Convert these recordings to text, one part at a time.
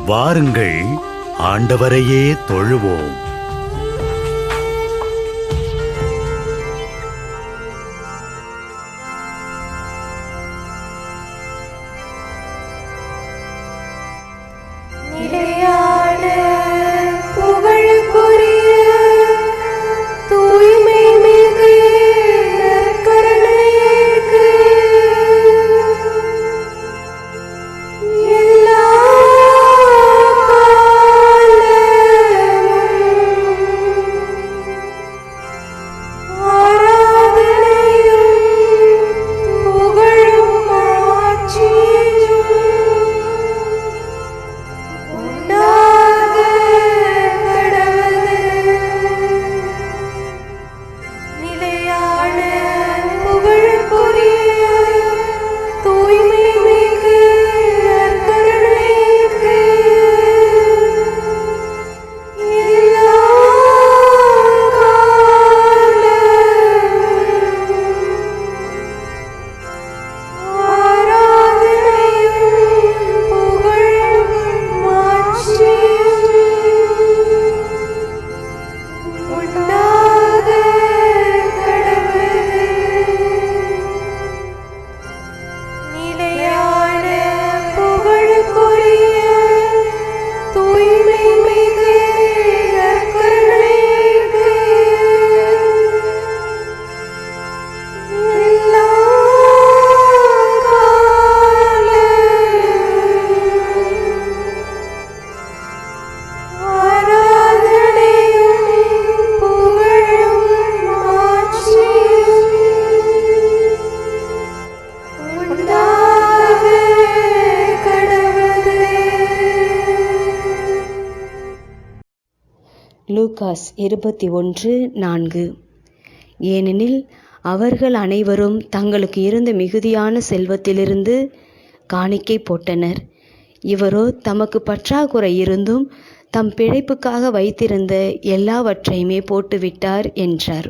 வாருங்கள், ஆண்டவரையே தொழுவோம். லூகாஸ் 21:4. ஏனெனில் அவர்கள் அனைவரும் தங்களுக்கு இருந்த மிகுதியான செல்வத்திலிருந்து காணிக்கை போட்டனர். இவரோ தமக்கு பற்றாக்குறை இருந்தும் தம் பிழைப்புக்காக வைத்திருந்த எல்லாவற்றையுமே போட்டுவிட்டார் என்றார்.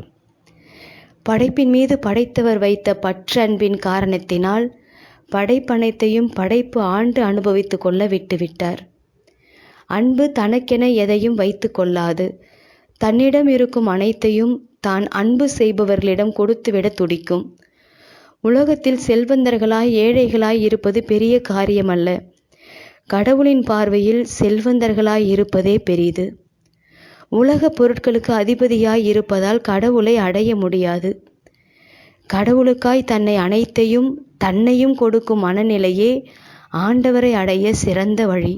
படைப்பின் மீது படைத்தவர் வைத்த பற்றன்பின் காரணத்தினால் படைப்பனைத்தையும் படைப்பு ஆண்டு அனுபவித்து கொள்ள விட்டுவிட்டார். அன்பு தனக்கென எதையும் வைத்து கொள்ளாது. தன்னிடம் இருக்கும் அனைத்தையும் தான் அன்பு செய்பவர்களிடம் கொடுத்துவிட துடிக்கும். உலகத்தில் செல்வந்தர்களாய் ஏழைகளாய் இருப்பது பெரிய காரியமல்ல. கடவுளின் பார்வையில் செல்வந்தர்களாய் இருப்பதே பெரிது. உலக பொருட்களுக்கு அதிபதியாய் இருப்பதால் கடவுளை அடைய முடியாது. கடவுளுக்காய் தன்னை அனைத்தையும் தன்னையும் கொடுக்கும் மனநிலையே ஆண்டவரை அடைய சிறந்த வழி.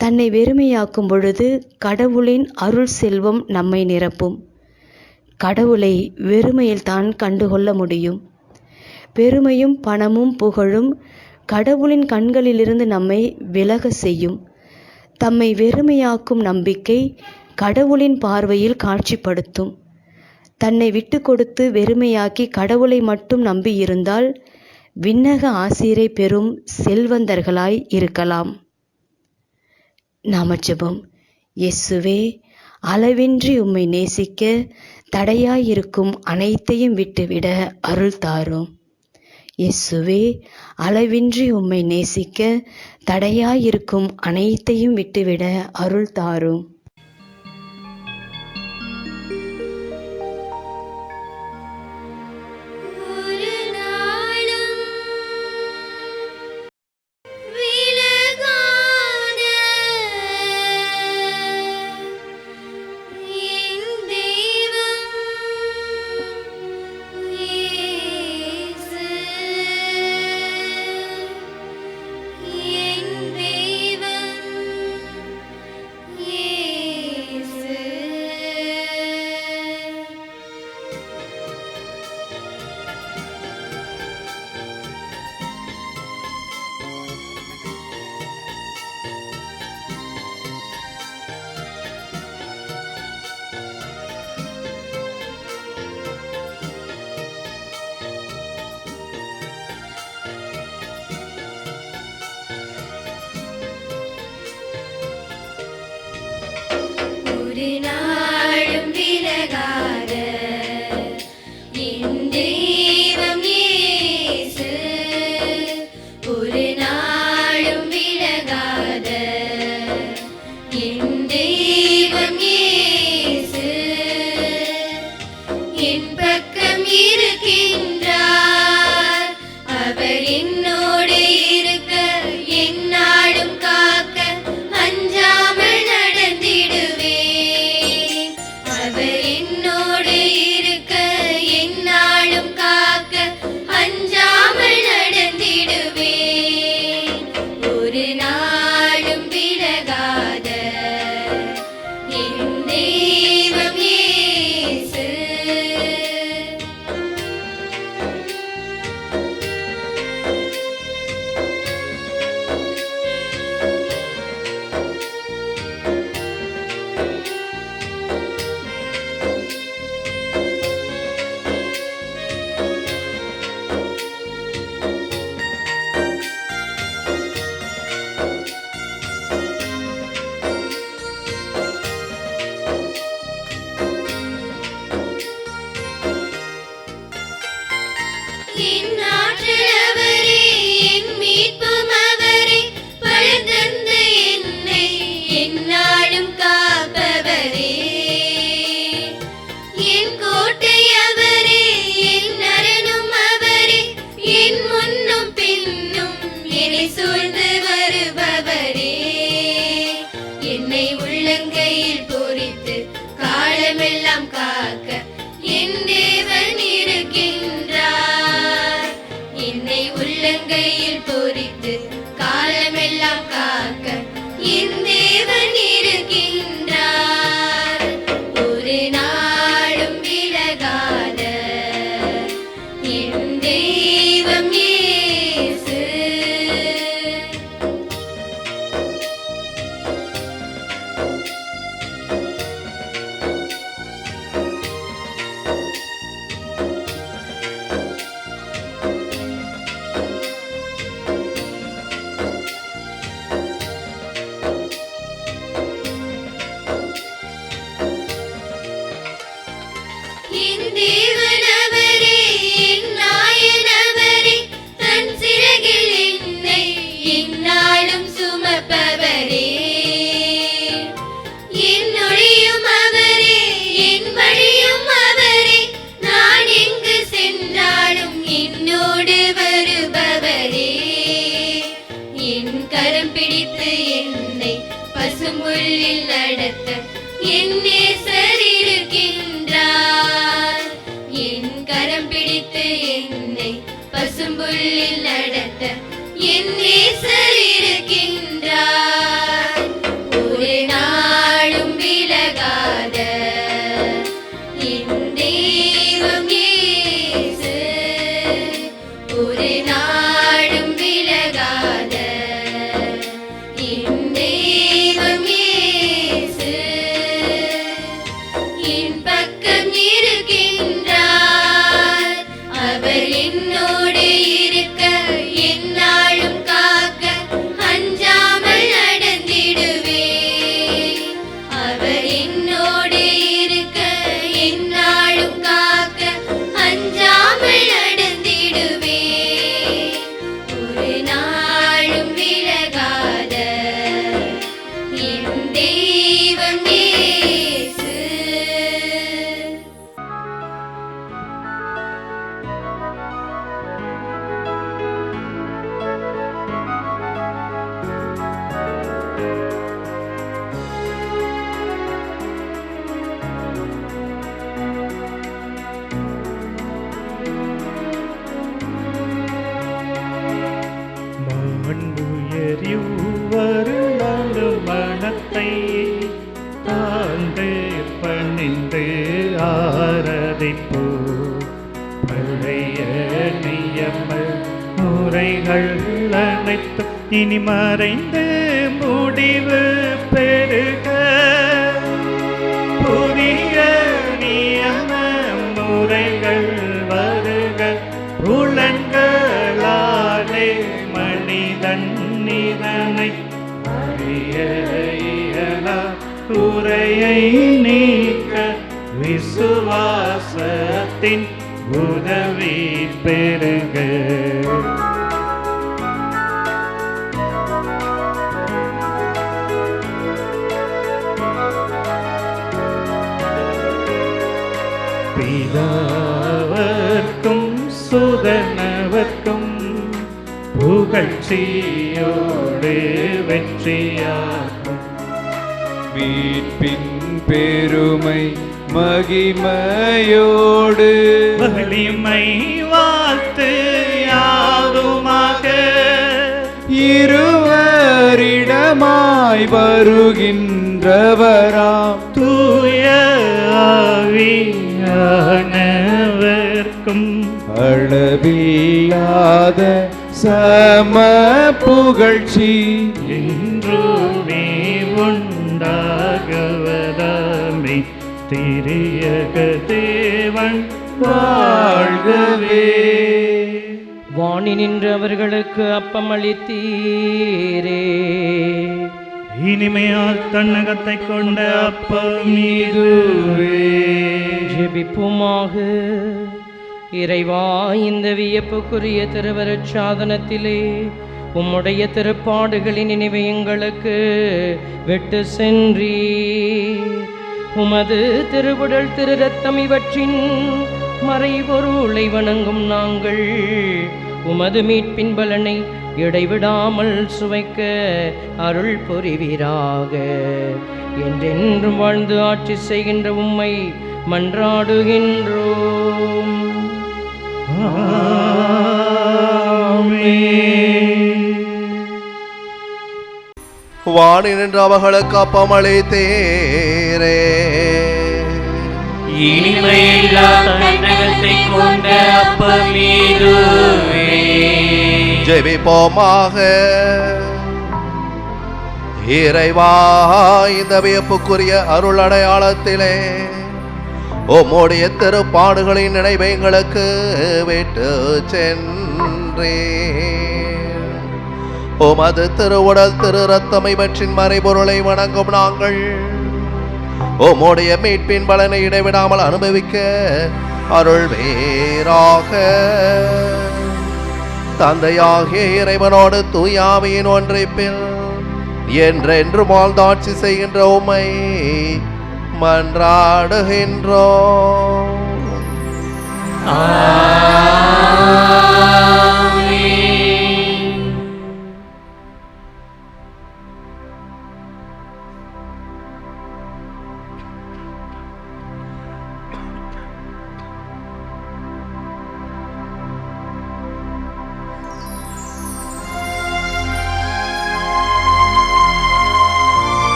தன்னை வெறுமையாக்கும் பொழுது கடவுளின் அருள் செல்வம் நம்மை நிரப்பும். கடவுளை வெறுமையில்தான் கண்டுகொள்ள முடியும். பெருமையும் பணமும் புகழும் கடவுளின் கண்களிலிருந்து நம்மை விலக செய்யும். தம்மை வெறுமையாக்கும் நம்பிக்கை கடவுளின் பார்வையில் காட்சிப்படுத்தும். தன்னை விட்டு கொடுத்து வெறுமையாக்கி கடவுளை மட்டும் நம்பியிருந்தால் விண்ணக ஆசீரை பெறும் செல்வந்தர்களாய் இருக்கலாம். நாம ஜெபம். இயேசுவே, அளவின்றி உம்மை நேசிக்க தடையாயிருக்கும் அனைத்தையும் விட்டுவிட அருள் தாரும். இயேசுவே, அளவின்றி உம்மை நேசிக்க தடையாயிருக்கும் அனைத்தையும் விட்டுவிட அருள் தாரும். Yeah. என் தேவன் இருக்கின்றார். ஒரு நாளும் விலகாத என் தெய்வம் இயேசு. என் தேவனவரே, என் நாயனவரே, தன் சிறகில் என்னை எந்நாளும் சுமப்பவரே. என் ஒளியும் அவரே, என் வழியும் அவரே, நான் எங்கு சென்றாலும் என்னோடு வருபவரே. என் கரம் பிடித்து என்னை பசும்புல்லில் நடத்த என் நேசர் இருக்கின்றார். என் கரம் பிடித்து என்னை பசும்புல்லில் நடத்த என் நேசர் இருக்கின்றார். ஒரு நாளும் விலகாத என் தெய்வம் இயேசு. ஒரு நாளும் விலகாத என் தெய்வம் இயேசு. என் பக்கம் இருக்கின்றார். அவர் என்னோடு இருக்க எந்நாளும் காக்க அஞ்சாமல் நடந்திடுவேன். அவர் என்னோடு இருக்க எந்நாளும் காக்க அஞ்சாமல் நடந்திடுவேன். ஒரு நாளும் விலகாத என் தெய்வம் இயேசு. மாண்புயரிவ்வரு மனத்தை தாழ்ந்து பணிந்து ஆராதிப்போ. பழைய நியம முறைகள் அனைத்தும் இனி மறைந்து முடிவு பெறுக. புதிய நியம முறைகள் வருக. புலன்களாலே மனிதன் இதனை அறிய இயலா. குறையை நீக்க விசுவாசத்தின் உதவி பெறுக. பிதாவர்க்கும் சுதனவர்க்கும் புகழ்ச்சியோடு வெற்றியாகும். மீட்பின் பெருமை மகிமையோடு வலிமை வாழ்த்து யாதுமாக. இருவரிடமாய் வருகின்றவராம் தூய ஆவியானவர்க்கும் அளவில்லாத சம புகழ்ச்சி என்றுமே உண்டாகவதாமே. திரியக தேவன் வாழ்கவே. வாணி நின்று அவர்களுக்கு அப்பம் அளித்தீரே. இனிமையால் தன்னகத்தை கொண்ட அப்பம் இதுவே. ஜெபிப்புமாக. இறைவா, இந்த வியப்புக்குரிய திருவருட் சாதனத்திலே உம்முடைய திருப்பாடுகளின் நினைவை எங்களுக்கு விட்டு சென்றீர். உமது திருவுடல் திரு ரத்தம் இவற்றின் மறைபொருளை வணங்கும் நாங்கள் உமது மீட்பின் பலனை இடைவிடாமல் சுவைக்க அருள் புரிவீராக. என்றென்றும் வாழ்ந்து ஆட்சி செய்கின்ற உம்மை மன்றாடுகின்றோம். ஆமென். வாணி நின்று அவர்களுக்கு அப்பமளித்தீரே. இனிமையில்லா தன்னகத்தை கொண்ட அப்பமீதுவே. ஜெபிப்போமாக. இறைவா, இந்த வியப்புக்குரிய அருள் அடையாளத்திலே உம்முடைய திருப்பாடுகளின் நினைவை எங்களுக்கு விட்டு சென்றே. உமது திருவுடல் திரு ரத்தம் இவற்றின் மறைபொருளை வணங்கும் நாங்கள் உம்முடைய மீட்பின் பலனை இடைவிடாமல் அனுபவிக்க அருள் வேறாக. தந்தையாகிய இறைவனோடு தூயாவியின் ஒன்றிப்பில் என்றென்று வாழ்ந்தாட்சி செய்கின்ற உம்மை மன்றாடுகின்றோம்.